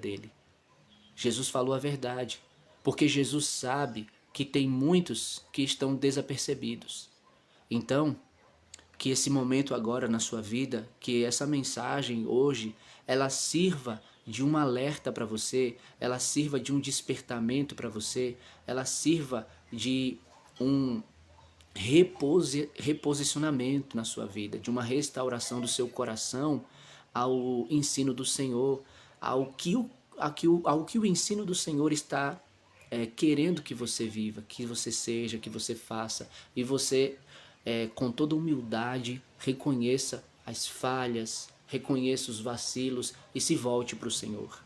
dele. Jesus falou a verdade, porque Jesus sabe que tem muitos que estão desapercebidos. Então, que esse momento agora na sua vida, que essa mensagem hoje, ela sirva de um alerta para você, ela sirva de um despertamento para você, ela sirva de um reposicionamento na sua vida, de uma restauração do seu coração ao ensino do Senhor, ao que o ensino do Senhor está querendo que você viva, que você seja, que você faça, e você, com toda humildade, reconheça as falhas, reconheça os vacilos e se volte para o Senhor.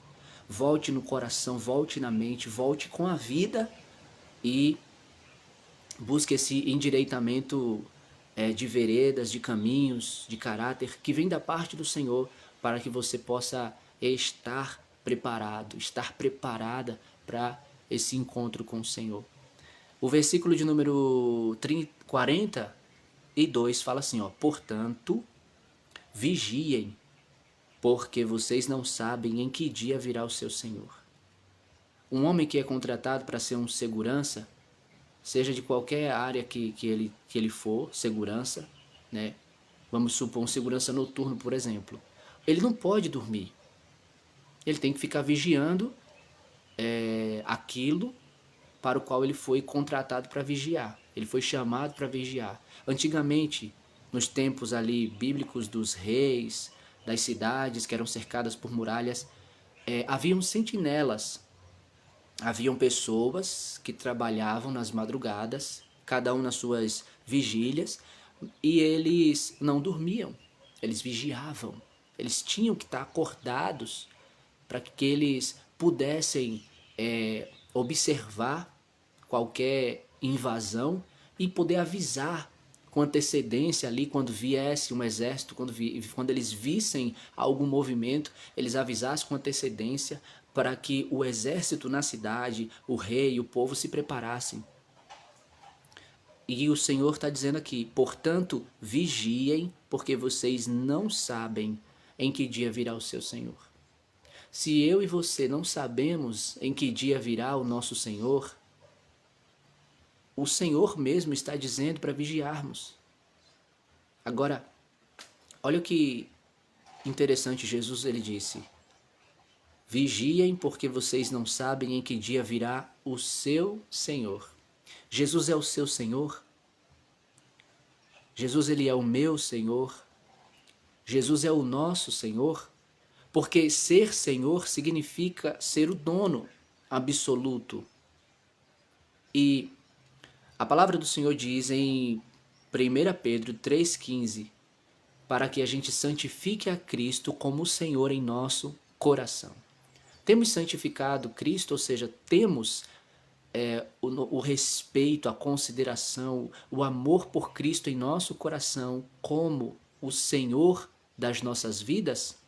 Volte no coração, volte na mente, volte com a vida e busque esse endireitamento de veredas, de caminhos, de caráter que vem da parte do Senhor para que você possa estar preparado, estar preparada para esse encontro com o Senhor. O versículo de número 42 fala assim, ó: portanto, vigiem, porque vocês não sabem em que dia virá o seu Senhor. Um homem que é contratado para ser um segurança, seja de qualquer área que ele for, segurança, né? Vamos supor um segurança noturno, por exemplo. Ele não pode dormir. Ele tem que ficar vigiando aquilo para o qual ele foi contratado para vigiar. Ele foi chamado para vigiar. Antigamente, nos tempos ali bíblicos dos reis, das cidades que eram cercadas por muralhas, haviam sentinelas. Haviam pessoas que trabalhavam nas madrugadas, cada um nas suas vigílias, e eles não dormiam, eles vigiavam. Eles tinham que estar acordados para que eles pudessem observar qualquer invasão e poder avisar com antecedência ali quando viesse um exército, quando eles vissem algum movimento, eles avisassem com antecedência para que o exército na cidade, o rei, o povo se preparassem. E o Senhor está dizendo aqui, portanto, vigiem, porque vocês não sabem em que dia virá o seu Senhor. Se eu e você não sabemos em que dia virá o nosso Senhor, o Senhor mesmo está dizendo para vigiarmos. Agora, olha o que interessante, Jesus ele disse: vigiem porque vocês não sabem em que dia virá o seu Senhor. Jesus é o seu Senhor? Jesus ele é o meu Senhor? Jesus é o nosso Senhor? Porque ser Senhor significa ser o dono absoluto. E a palavra do Senhor diz em 1 Pedro 3,15, para que a gente santifique a Cristo como o Senhor em nosso coração. Temos santificado Cristo, ou seja, temos o respeito, a consideração, o amor por Cristo em nosso coração como o Senhor das nossas vidas?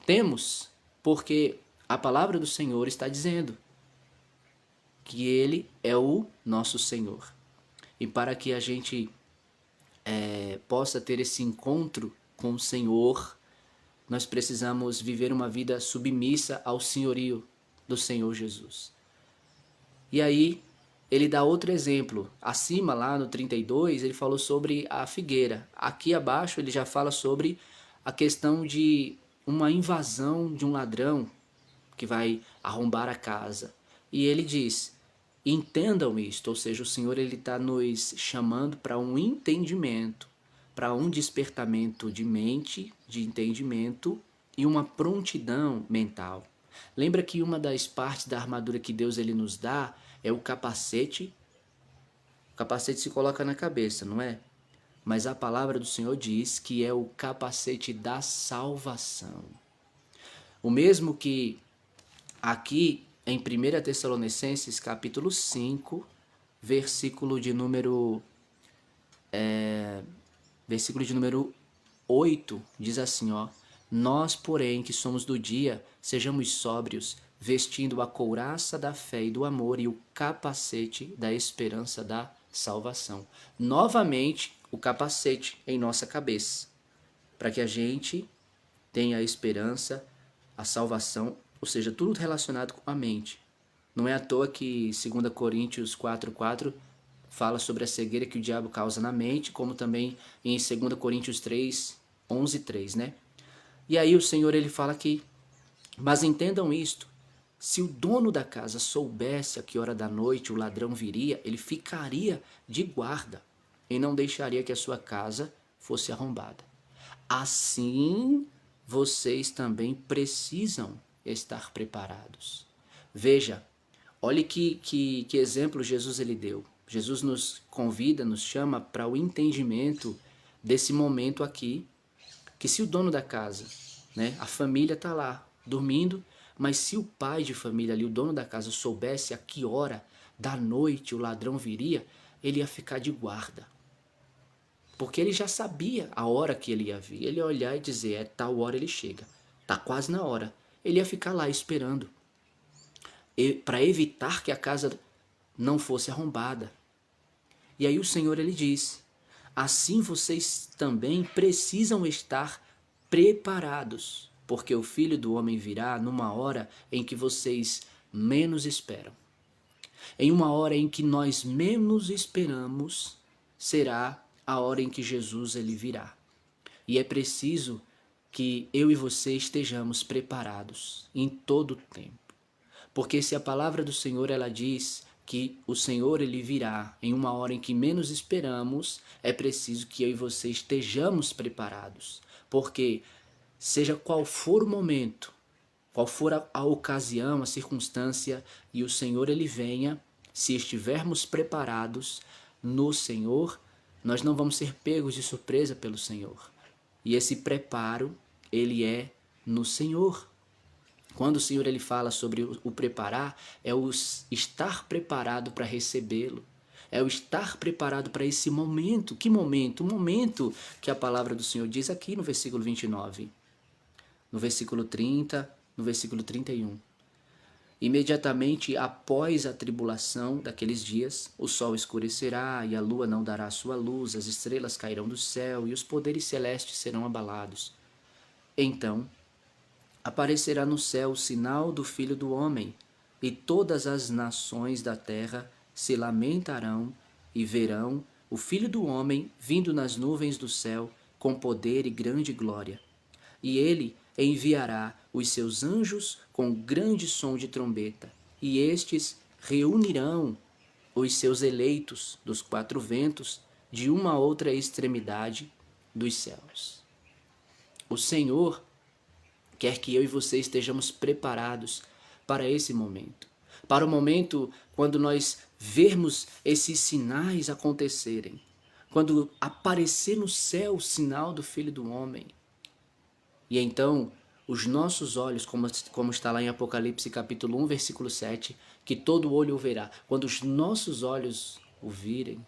Temos, porque a palavra do Senhor está dizendo que Ele é o nosso Senhor. E para que a gente possa ter esse encontro com o Senhor, nós precisamos viver uma vida submissa ao senhorio do Senhor Jesus. E aí, ele dá outro exemplo. Acima, lá no 32, ele falou sobre a figueira. Aqui abaixo, ele já fala sobre a questão de uma invasão de um ladrão que vai arrombar a casa. E ele diz: entendam isto, ou seja, o Senhor ele está nos chamando para um entendimento, para um despertamento de mente, de entendimento e uma prontidão mental. Lembra que uma das partes da armadura que Deus ele nos dá é o capacete. O capacete se coloca na cabeça, não é? Mas a palavra do Senhor diz que é o capacete da salvação. O mesmo que aqui em 1 Tessalonicenses capítulo 5, versículo de número 8, diz assim, ó: nós, porém, que somos do dia, sejamos sóbrios, vestindo a couraça da fé e do amor e o capacete da esperança da salvação. Novamente, o capacete em nossa cabeça, para que a gente tenha a esperança, a salvação, ou seja, tudo relacionado com a mente. Não é à toa que 2 Coríntios 4,4 fala sobre a cegueira que o diabo causa na mente, como também em 2 Coríntios 3:11-3, né? E aí o Senhor ele fala aqui, mas entendam isto, se o dono da casa soubesse a que hora da noite o ladrão viria, ele ficaria de guarda e não deixaria que a sua casa fosse arrombada. Assim, vocês também precisam estar preparados. Veja, olhe que exemplo Jesus ele deu. Jesus nos convida, nos chama para o entendimento desse momento aqui, que se o dono da casa, né, a família está lá dormindo, mas se o pai de família ali, o dono da casa, soubesse a que hora da noite o ladrão viria, ele ia ficar de guarda. Porque ele já sabia a hora que ele ia vir. Ele ia olhar e dizer, é tal hora ele chega. Tá quase na hora. Ele ia ficar lá esperando. Para evitar que a casa não fosse arrombada. E aí o Senhor ele diz, assim vocês também precisam estar preparados, porque o Filho do Homem virá numa hora em que vocês menos esperam. Em uma hora em que nós menos esperamos, será a hora em que Jesus ele virá. E é preciso que eu e você estejamos preparados em todo o tempo. Porque se a palavra do Senhor ela diz que o Senhor ele virá em uma hora em que menos esperamos, é preciso que eu e você estejamos preparados. Porque seja qual for o momento, qual for a ocasião, a circunstância, e o Senhor ele venha, se estivermos preparados no Senhor, nós não vamos ser pegos de surpresa pelo Senhor. E esse preparo, ele é no Senhor. Quando o Senhor ele fala sobre o preparar, é o estar preparado para recebê-lo. É o estar preparado para esse momento. Que momento? O momento que a palavra do Senhor diz aqui no versículo 29, no versículo 30, no versículo 31. Imediatamente após a tribulação daqueles dias, o sol escurecerá e a lua não dará sua luz, as estrelas cairão do céu e os poderes celestes serão abalados. Então aparecerá no céu o sinal do Filho do Homem, e todas as nações da terra se lamentarão e verão o Filho do Homem vindo nas nuvens do céu com poder e grande glória. E ele enviará os seus anjos com grande som de trombeta, e estes reunirão os seus eleitos dos quatro ventos de uma outra extremidade dos céus. O Senhor quer que eu e você estejamos preparados para esse momento. Para o momento quando nós vermos esses sinais acontecerem. Quando aparecer no céu o sinal do Filho do Homem. E então, os nossos olhos, como está lá em Apocalipse capítulo 1, versículo 7, que todo olho o verá. Quando os nossos olhos o virem,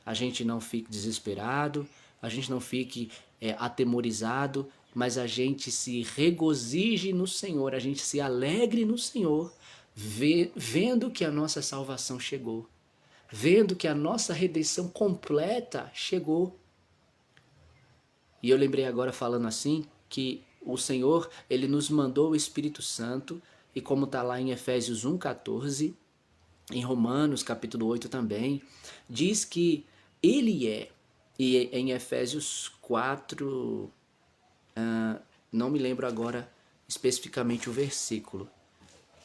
a gente não fique desesperado, a gente não fique atemorizado, mas a gente se regozije no Senhor, a gente se alegre no Senhor, vendo que a nossa salvação chegou, vendo que a nossa redenção completa chegou. E eu lembrei agora falando assim, que o Senhor, ele nos mandou o Espírito Santo, e como está lá em Efésios 1,14, em Romanos capítulo 8 também, diz que ele é, e em Efésios 4, não me lembro agora especificamente o versículo,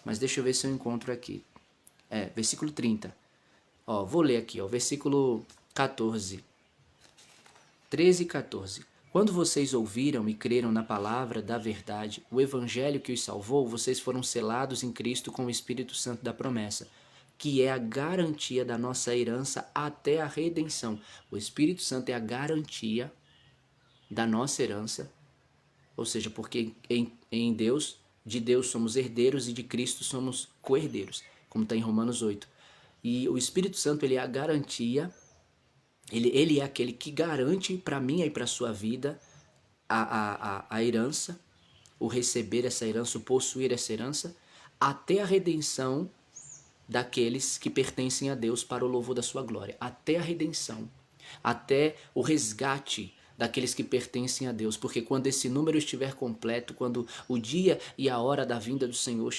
mas deixa eu ver se eu encontro aqui. Versículo 30. Vou ler aqui, versículo 14. 13 e 14. Quando vocês ouviram e creram na palavra da verdade, o evangelho que os salvou, vocês foram selados em Cristo com o Espírito Santo da promessa, que é a garantia da nossa herança até a redenção. O Espírito Santo é a garantia da nossa herança, ou seja, porque em Deus, de Deus somos herdeiros e de Cristo somos co-herdeiros, como está em Romanos 8. E o Espírito Santo ele é a garantia, ele é aquele que garante para mim e para a sua vida a herança, o receber essa herança, o possuir essa herança, até a redenção daqueles que pertencem a Deus para o louvor da sua glória. Até a redenção, até o resgate daqueles que pertencem a Deus, porque quando esse número estiver completo, quando o dia e a hora da vinda do Senhor